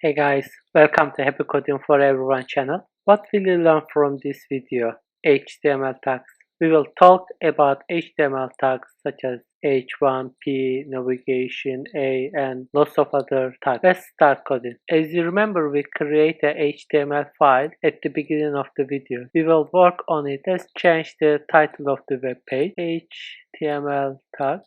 Hey guys, welcome to Happy Coding for Everyone channel. What will you learn from this video? HTML tags. We will talk about HTML tags such as H1, P, navigation, A, and lots of other tags. Let's start coding. As you remember, we create a HTML file at the beginning of the video. We will work on it. Let's change the title of the web page. HTML tags.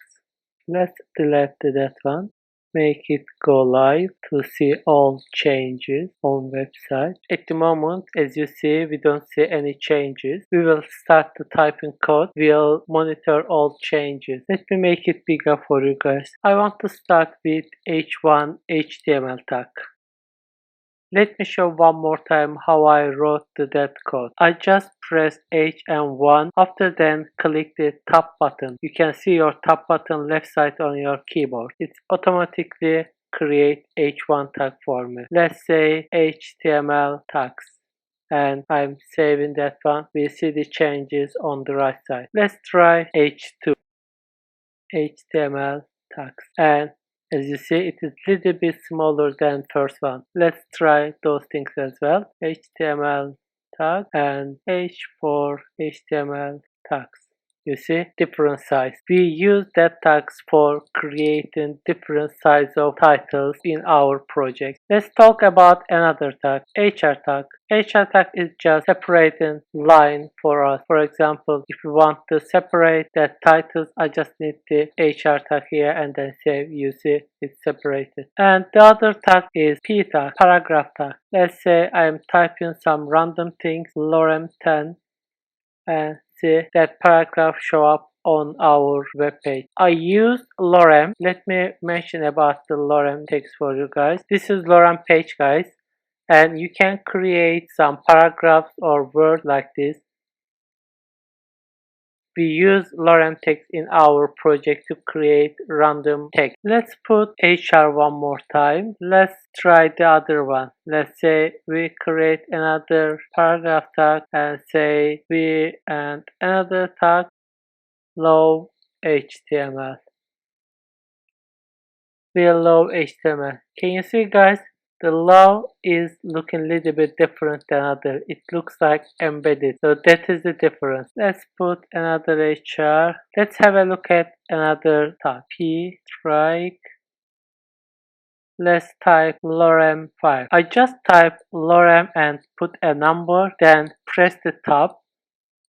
Let's delete that one. Make it go live to see all changes on website. At the moment, as you see, we don't see any changes. We will start to type in code. We'll monitor all changes. Let me make it bigger for you guys. I want to start with H1 HTML tag. Let me show one more time how I wrote that code. I just pressed H and 1. After then, click the top button. You can see your top button left side on your keyboard. It automatically create H1 tag for me. Let's say HTML tags. And I'm saving that one. We see the changes on the right side. Let's try H2 HTML tags. And as you see, it is a little bit smaller than first one. Let's try those things as well. HTML tag and H4 HTML tags. You see, different size. We use that tags for creating different size of titles in our project. Let's talk about another tag, HR tag. HR tag is just separating line for us. For example, if you want to separate the titles, I just need the HR tag here and then save. You see, it's separated. And the other tag is P tag, paragraph tag. Let's say I'm typing some random things, lorem 10, and see that paragraph show up on our web page. I use lorem. Let me mention about the lorem text for you guys. This is lorem page, guys, and you can create some paragraphs or words like this. We use lorem text in our project to create random text. Let's put HR one more time. Let's try the other one. Let's say we create another paragraph tag and say we and another tag low HTML. We low HTML. Can you see, guys? The low is looking a little bit different than other. It looks like embedded. So that is the difference. Let's put another HR. Let's have a look at another tag. P, strike. Let's type lorem 5. I just type lorem and put a number, then press the tab.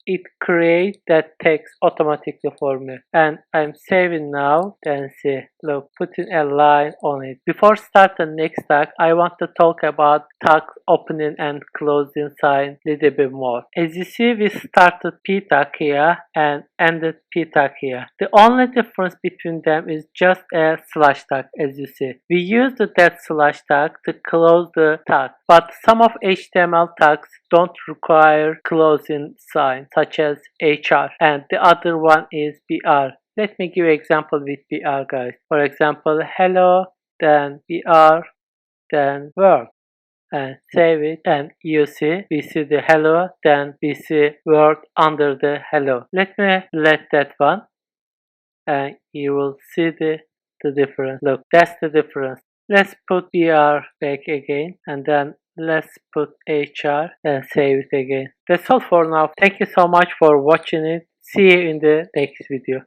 It creates that text automatically for me, and I'm saving now. Then see, look, putting a line on it. Before starting next tag, I want to talk about tag opening and closing sign a little bit more. As you see, we started P tag here and ended P tag here. The only difference between them is just a slash tag. As you see, we use that slash tag to close the tag, but some of HTML tags don't require closing sign, such as HR, and the other one is BR. Let me give an example with BR, guys. For example, hello, then BR, then work, and save it, and you see, we see the hello, then we see word under the hello. Let me let that one, and you will see the difference. Look, that's the difference. Let's put BR back again, and then let's put HR and save it again. That's all for now. Thank you so much for watching it. See you in the next video.